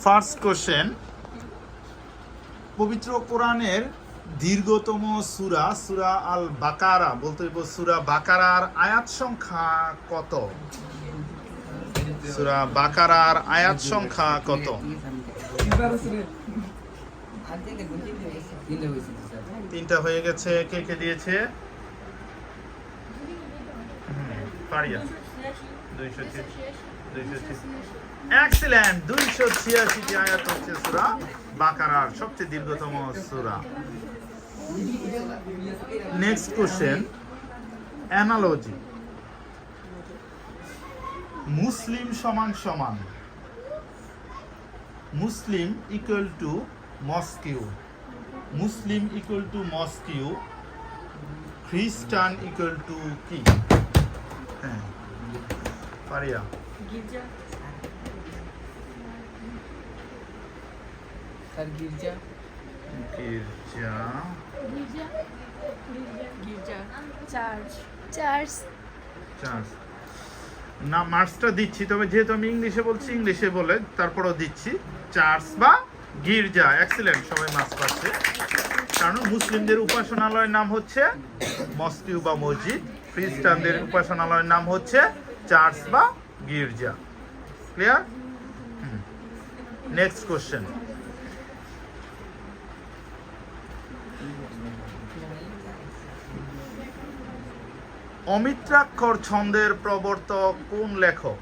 First question, পবিত্র কোরআনের দীর্ঘতম সূরা সূরা আল বাকারা, বলতে হইব সূরা বাকারার আয়াত সংখ্যা কত? সূরা বাকারার আয়াত সংখ্যা কত? তিনটা হয়ে গেছে। কে কে দিয়েছে? পারিয়া 286 এক্সিলেন্ট। 286টি আয়াত হচ্ছে সূরা বাকারার সবচেয়ে দীর্ঘতম সূরা। Next question, analogy. মুসলিম সমান সমান, Muslim equal to mosque, Muslim equal to mosque, Christian equal to কি? হ্যাঁ পারিয়া। গির্জা। স্যার গির্জা। গির্জা। গির্জা। গির্জা। চার্চ। চার্চ। চার্চ না, মার্চটা দিচ্ছি, তবে যেহেতু আমি ইংলিশে বলছি ইংলিশে বলে তারপরও দিচ্ছি চার্চ বা গির্জা। এক্সিলেন্ট, সবাই মার্চ পাচ্ছে। কারণ মুসলিমদের উপাসনালয়ের নাম হচ্ছে মস্কিউ বা মসজিদ, খ্রিস্টানদের উপাসনালয়ের নাম হচ্ছে চার্চ বা গির্জা। ক্লিয়ার? নেক্সট কোশ্চেন, অমিত্রাক্ষর ছন্দের প্রবর্তক কোন লেখক?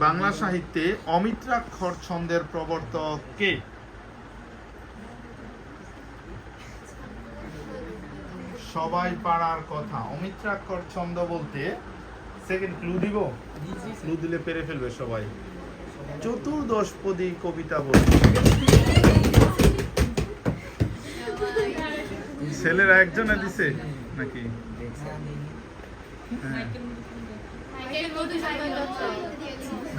বাংলা সাহিত্যে অমিত্রাক্ষর ছন্দের প্রবর্তক কে? সবাই পারার কথা। অমিত্রাক্ষর ছন্দ বলতে, সেকেন্ড ক্লু দিব? ক্লু দিলে পেরে ফেলবে সবাই। চতুর্দশপদী কবিতা বলতে। ছেলেরা একজনে দিছে নাকি?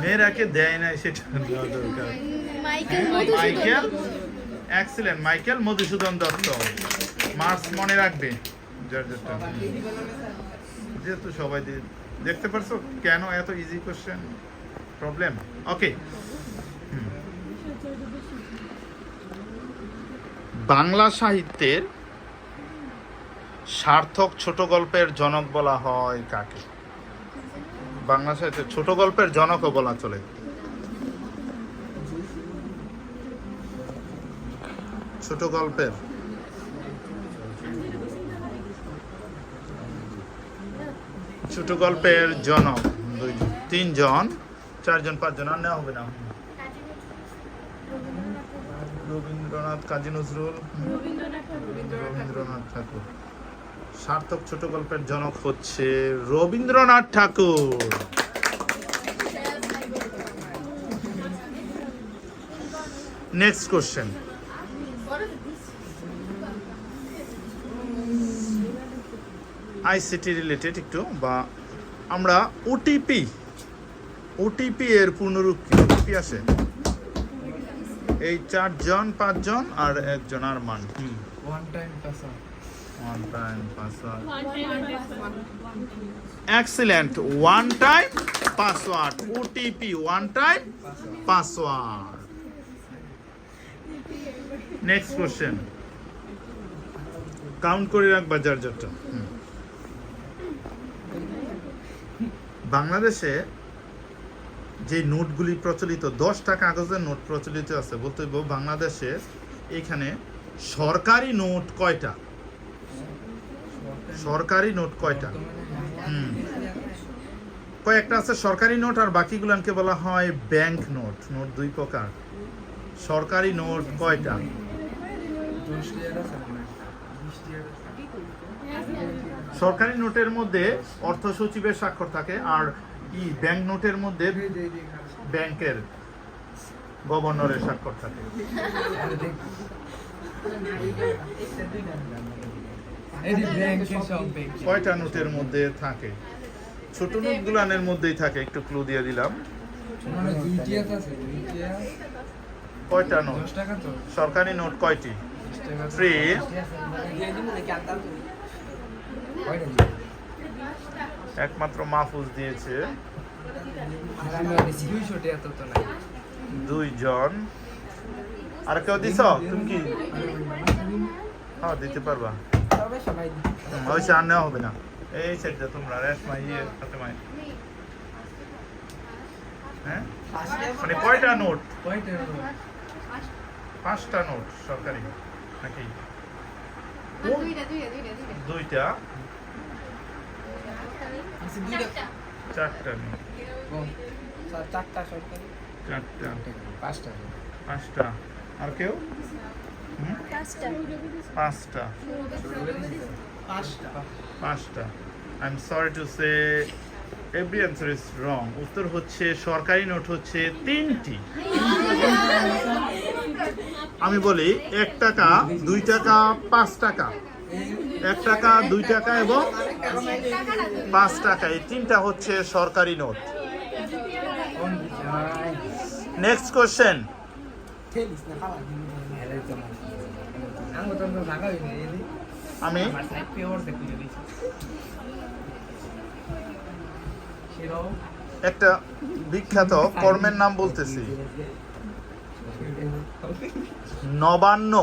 মেয়েরাকে দেয় নাই, সেটা দেওয়া দরকার। Michael, excellent, Michael Madhusudan Dutta. Marks মনে রাখবে যেহেতু সবাই দেখতে পারছো কেন এত ইজি কোশ্চেন প্রবলেম। ওকে, বাংলা সাহিত্যের সার্থক ছোট গল্পের জনক বলা হয় কাকে? বাংলা সাহিত্যের ছোট গল্পের জনকও বলা চলে। ছোট গল্পের জনক 3 জন 4 জন 5 জন আর নেওয়া হবে না। রবীন্দ্রনাথ, কাজী নজরুল, রবীন্দ্রনাথ ঠাকুর। সার্থক ছোট গল্পের জনক হচ্ছে রবীন্দ্রনাথ ঠাকুর। নেক্সট কোশ্চেন, আইসিটি রিলেটেড একটু, বা আমরা ওটিপি এর পূর্ণরূপ কি? ওটিপি আসে এই 4 জন 5 জন আর একজন আর মান। One time password. One time password. Excellent, one time password, OTP one time password. Next question, count করে রাখবা যার যারটা। বাংলাদেশে যে নোটগুলি প্রচলিত, 10 টাকা কাগজের নোট প্রচলিত আছে, বলতে হইব বাংলাদেশে এখানে সরকারি নোট কয়টা? সরকারি নোট কয়টা? কয়েকটা আছে সরকারি নোট, আর বাকিগুলোকে বলা হয় ব্যাংক নোট। নোট 2 প্রকার। সরকারি নোট কয়টা? সরকারি নোটের মধ্যে অর্থ সচিবের স্বাক্ষর থাকে, আর ব্যাংক নোটের মধ্যে ব্যাংকের গভর্নরের স্বাক্ষর থাকে। কয়টা নোটের মধ্যে থাকে? ছোট নোটগুলানের মধ্যেই থাকে। একটু ক্লু দিয়ে দিলাম। কয়টা নোট? সরকারি নোট কয়টি? 3। একমাত্র মাহফুজ দিয়েছে। দুইজন। আর কেউ দিছ? তুমি কি? হ্যাঁ, দিতে পারবা। ওই আর নেওয়া হবে না। এই সাইডটা তোমরা রেশমা ইয়ে হাতে মাই। হ্যাঁ, মানে কয়টা নোট? 5টা নোট সরকারি নাকি? দুইটা, 4টা নোট, 4টা, 5টা। আর কেউ? 5টা। 5টা। I am sorry to say every answer is wrong. উত্তর হচ্ছে সরকারি নোট হচ্ছে 3টি। আমি বলি 1 টাকা, 2 টাকা, 5 টাকা। 1 টাকা, 2 টাকা এবং 5 টাকা, এই 3টা হচ্ছে সরকারি নোট। Next question. আমি একটা বিখ্যাত কর্মের নাম বলতেছি। নবান্ন,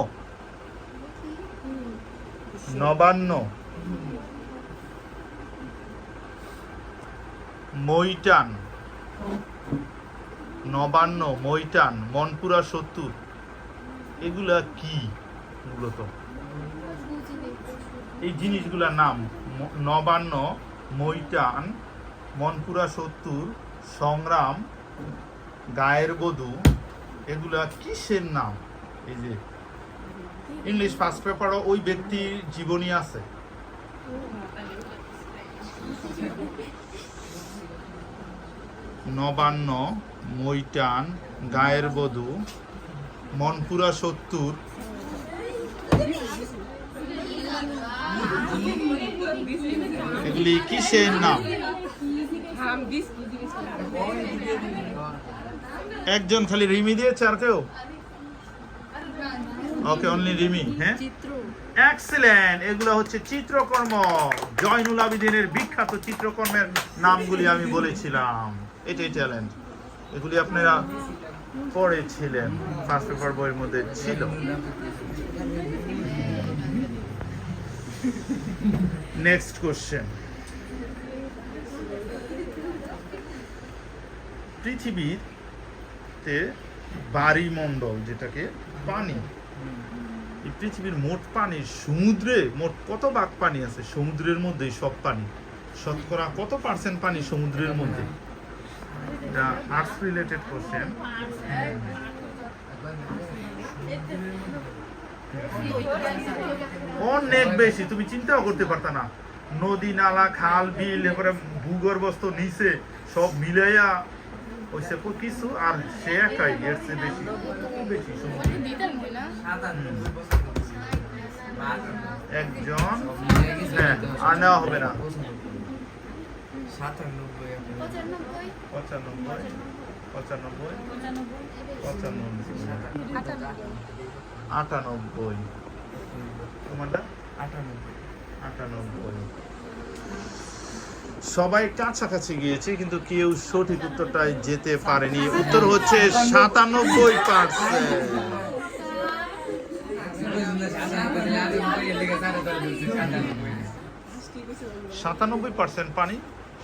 নবান্ন, মৈটান, নবান্ন, মৈটান, মনপুরা 70, এগুলা কি মূলত? এই জিনিসগুলার নাম নবান্ন, মৈটান, মনপুরা 70, সংগ্রাম, গায়ের বধূ, এগুলা কিসের নাম? এই যে ইংলিশ ফার্স্ট পেপারও ওই ব্যক্তির জীবনী আছে। নবান্ন, মৈটান, গায়ের বধূ, মনপুরা 70, এগুলি কিসের নাম? একজন খালি রিমি দিয়েছে, আর কেউ? ওকে, অনলি রিমি। হ্যাঁ, এক্সিলেন্ট। এগুলো হচ্ছে চিত্রকর্ম। জয়নুল আবেদিনের বিখ্যাত চিত্রকর্মের নামগুলি আমি বলেছিলাম। এটাই ট্যালেন্ট। এগুলি আপনারা পড়েছিলেন, ফার্স্ট পেপার বইয়ের মধ্যে ছিল। Next question. পৃথিবীতে বায়ুমণ্ডল, যেটাকে পানি, এই পৃথিবীর মোট পানি, সমুদ্রে মোট কত ভাগ পানি আছে? সমুদ্রের মধ্যে সব পানি, শতকরা কত পার্সেন্ট পানি সমুদ্রের মধ্যে? এটা আর্টস রিলেটেড কোশ্চেন। অনেক বেশি, তুমি চিন্তাও করতে পারতা না। নদী, নালা, খাল, বিল, এরপরে ভূগর্ভস্থ, নিচে সব মিলাইয়া হইছে কিছু, আর সে একাই এর চেয়ে বেশি, বেশি সমুদ্র। একজন, হ্যাঁ, আর নেওয়া হবে না। 97, 95, 95, 98, তোমারটা 98। সবাই কাছাকাছি গিয়েছে, কিন্তু কেউ সঠিক উত্তরটায় যেতে পারেনি। উত্তর হচ্ছে 97%। 97% পানি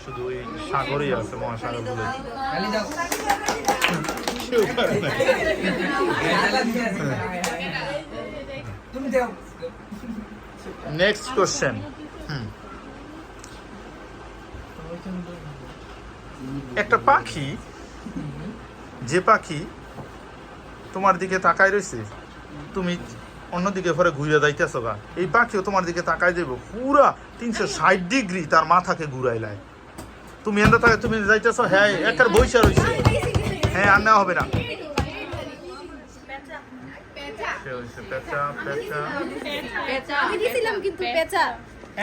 শুধু ওই সাগরেই আছে, মহাসাগরগুলো। Next question. একটা পাখি, যে পাখি তোমার দিকে তাকায় রয়েছে, তুমি অন্যদিকে পরে ঘুরে যাইতেছো গা, এই পাখিও তোমার দিকে তাকায় দেব, পুরা 360 ডিগ্রি তার মাথাকে ঘুরাইলায়। তুমি এন্ড থাকে, তুমি যাইতেছো, হ্যাঁ একটা বইসা রয়েছে, হ্যাঁ আর নেওয়া হবে না।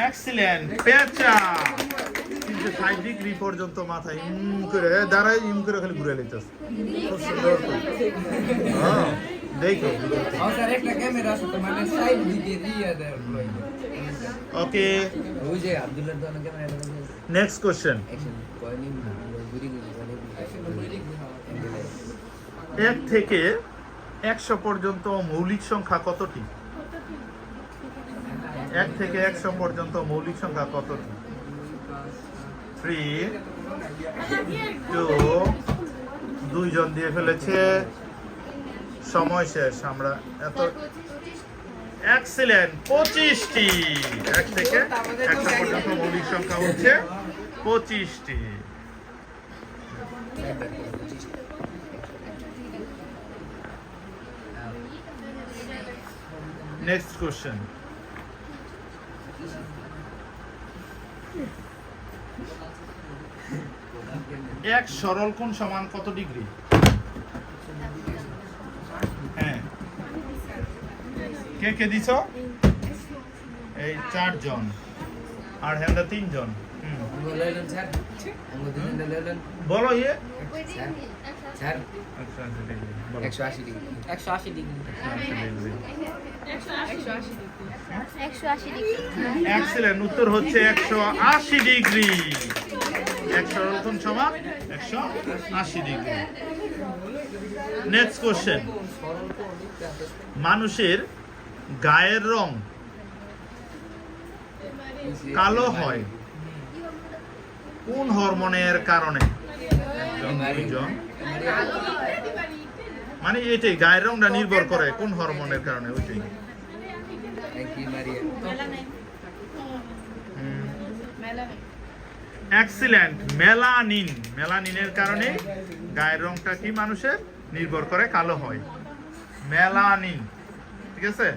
এক্সিলেন্ট, পেঁচা। 360 ডিগ্রি পর্যন্ত মাথায় করে দাঁড়ায়, করে খালি ঘুরে লাইতেছে, খুব সুন্দর করে। হ্যাঁ, দেখো। ওকে, নেক্সট কোশ্চেন। 1 থেকে 100 পর্যন্ত মৌলিক সংখ্যা কতটি? 1 থেকে 100 পর্যন্ত মৌলিক সংখ্যা কতটি? 3 2 দুইজন দিয়ে ফেলেছে, সময় শেষ। আমরা এত এক্সিলেন্ট, 25টি। 1 থেকে 100 পর্যন্ত মৌলিক সংখ্যা হচ্ছে 25টি। Next question. এক সরল কোণ সমান কত ডিগ্রি? হ্যাঁ, কে কে দিছ? এই 4 জন, আর হ্যাঁ 3 জন। বলো ইয়ে 180 ডিগ্রি। 180 ডিগ্রি। 180 ডিগ্রি। এক্সেলেন্ট, উত্তর হচ্ছে 180 ডিগ্রি। 1 সরল কোণ সমান 180 ডিগ্রি। Next question. মানুষের গায়ের রং কালো হয় কোন হরমোনের কারণে? মানে এটাই, গায়ের রংটা নির্ভর করে কোন হরমোনের কারণে, ওইটাই। Excellent, melanin. মেলানিনের কারণে গায়ের রংটা কি মানুষের নির্ভর করে কালো হয়, মেলানিন। ঠিক আছে,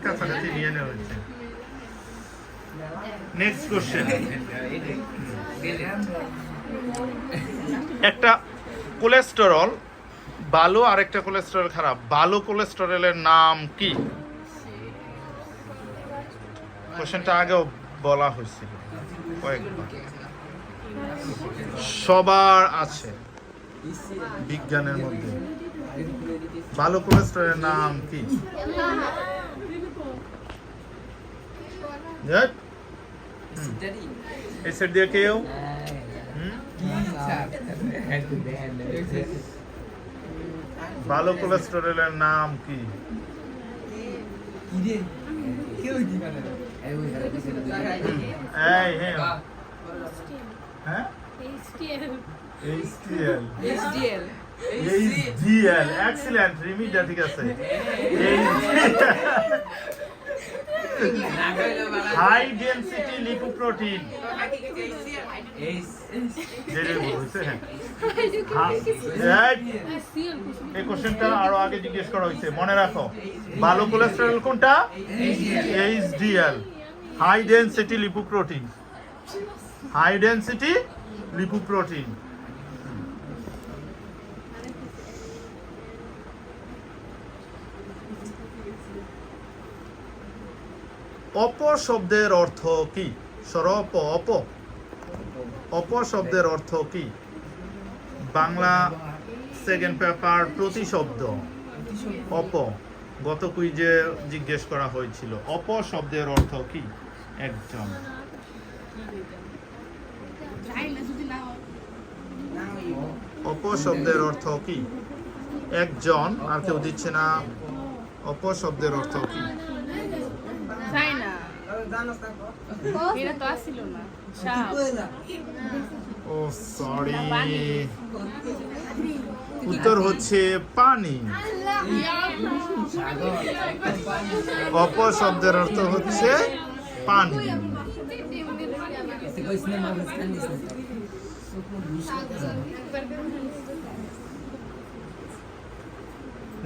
কাছাকাছি নিয়ে নেওয়া হয়েছে। Next question. একটা কোলেস্টেরল ভালো আর একটা কোলেস্টেরল খারাপ, ভালো কোলেস্টেরলের নাম কি? কোশ্চেনটা আগেও বলা হয়েছিল কয়েকবার, সবার আছে বিজ্ঞানের মধ্যে। ভালো কোলেস্টেরলের নাম কি? এই সেট দিয়ে কেউ ভালো কোলেস্টেরলের নাম কি? এই হ্যাঁ হ্যাঁ HDL HDL এক্সিলেন্ট, রিমিটা ঠিক আছে। High density lipoprotein. এই কোশ্চেনটা আরো আগে জিজ্ঞেস করা হয়েছে, মনে রাখো। ভালো কোলেস্টেরল কোনটা? HDL, high density lipoprotein. High density lipoprotein. অপ শব্দের অর্থ কি? সরপ অপ, অপ শব্দের অর্থ কি? বাংলা সেকেন্ড পেপার প্রতিশব্দ অপ, গত কুইজে জিজ্ঞেস করা হয়েছিল। অপ শব্দের অর্থ কি? একজন। অপ শব্দের অর্থ কি? একজন, আর কেউ দিচ্ছে না। অপ শব্দের অর্থ কি? ও সরি, উত্তর হচ্ছে পানি। অপ শব্দের অর্থ হচ্ছে পানি।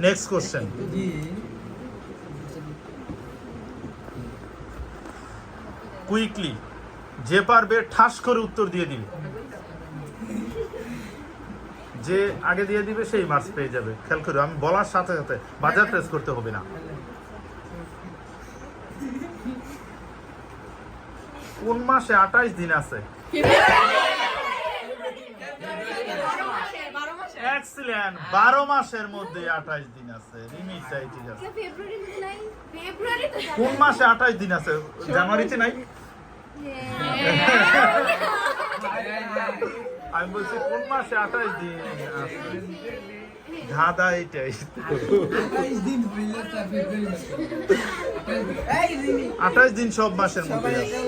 Next question. কুইকলি, যে পারবে ঠাস করে উত্তর দিয়ে দিবে। যে আগে দিয়ে দিবে সেই মার্কস পেয়ে যাবে। খেয়াল করো, আমি বলার সাথে সাথে বাজার প্রেস করতে হবে না। কোন মাসে 28 দিন আছে? এক্সিলেন্ট, 12 মাসের মধ্যে 28 দিন আছে। রিমি চাই, ঠিক আছে। কোন মাসে 28 দিন আছে? জানুয়ারিতে নাই? আমি বলছি কোন মাসে 28 দিন আছে? ধাঁধা এটাই। 28 দিন সব মাসের মধ্যে আছে।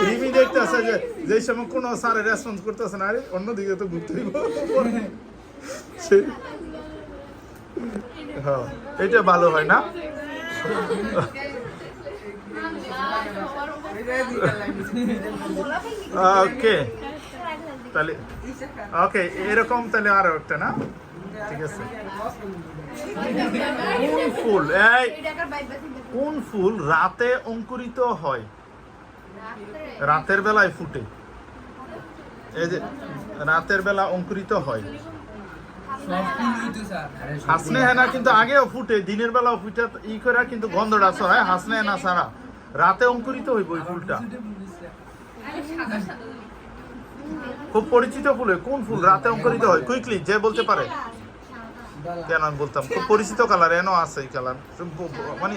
রিমি দেখতেছে যে সময় কোনো স্যারের রেসপন্স করতেছে না, আরে অন্যদিকে তো ঘুরতে হইব। হ্যাঁ, এটা ভালো হয় না? ওকে, তাহলে ওকে, এরকম তাহলে আরো একটা না, ঠিক আছে। কোন ফুল কোন ফুল রাতে অঙ্কুরিত হয়, রাতের বেলায় ফুটে? এই যে রাতের বেলা অঙ্কুরিত হয়। হাসনে হেনা কিন্তু আগেও ফুটে, দিনের বেলাও ফুটে ই করে, কিন্তু গন্ধটা হয় হাসনে হেনা ছাড়া। রাতে অঙ্কুরিত হইব ওই ফুলটা। খুব পরিচিত ফুল, কোন ফুল রাতে অঙ্কুরিত হয়? কুইকলি যে বলতে পারে। কেন আমি বলতাম, খুব পরিচিত কালার, এনো আছে এই কালার, মানে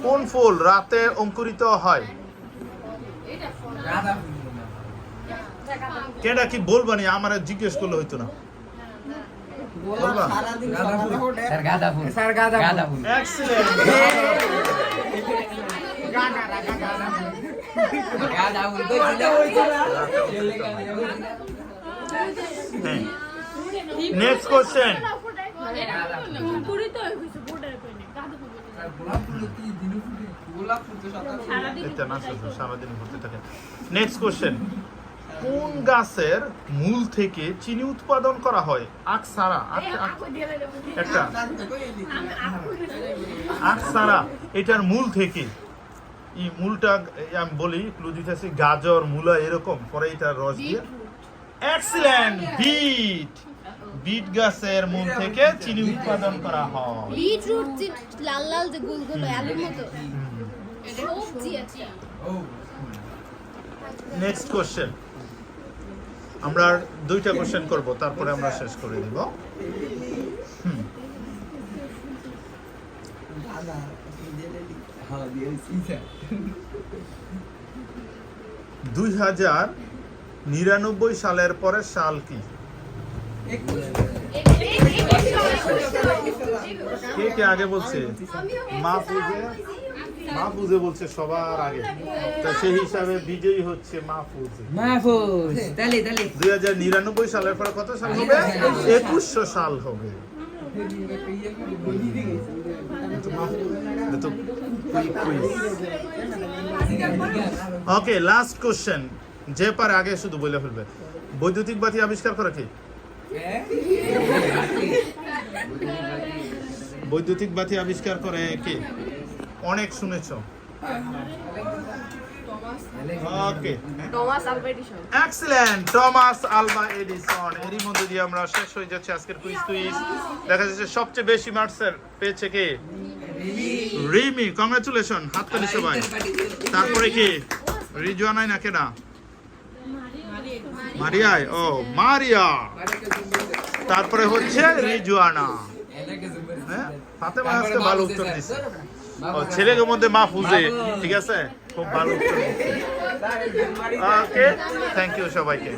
কোন ফুল রাতে অঙ্কুরিত হয়? কেডা কি বলবানি, আমার জিজ্ঞেস করলে হইতো না, বলবা? Excellent. Next question. Next question, কোন গাছের মূল থেকে চিনি উৎপাদন করা হয়? আকসারা, একটা আকসারা, এটার মূল থেকে। এই মূলটা আমি বলি, ক্লু দিতেছি, গাজর, মূলা এরকম, পরে এটার রস দিয়ে। Excellent, bit. বিট গাছের মূল থেকে চিনি উৎপাদন করা হয়। বিটরুট যে লাল লাল যে গোলগোল আলুর মতো সবজি আছে। নেক্সট কোশ্চেন, আমরা আর দুইটা কোশ্চেন করব, তারপরে আমরা শেষ করে দিব। 2099 সালের পরের সাল কি? কে কে আগে বলছে? মাহফুজে বলছে সবার আগে, তো সেই হিসাবে বিজয়ী হচ্ছে মাহফুজ। 2099 সালের পরে কত সাল হবে? 2100 সাল হবে। ওকে, লাস্ট কোশ্চেন, যে পারে আগে শুধু বলে ফেলবে। বৈদ্যুতিক বাতি আবিষ্কার করে কি? বৈদ্যুতিক বাতি আবিষ্কার করে কে? অনেক শুনেছ। Okay, Thomas Alva Edison. Excellent, Thomas Alva Edison. এরই মধ্যে দিয়ে আমরা শেষ হয়ে যাচ্ছে আজকের কুইজ টুইজ। দেখা যাচ্ছে সবচেয়ে বেশি মার্কসের পেয়েছে কে? রিমি, কংগ্রাচুলেশন, হাততালি সবাই। তারপরে কি? রিজওয়ানাই না, কেনা? মারিয়াই, ও মারিয়া। তারপরে হচ্ছে রিজওয়ানা। হ্যাঁ, ফাতেমা আজকে ভালো উত্তর দিচ্ছে। ও, ছেলেদের মধ্যে মাহফুজে, ঠিক আছে, খুব ভালো উত্তর দিচ্ছে। ওকে, থ্যাংক ইউ সবাইকে।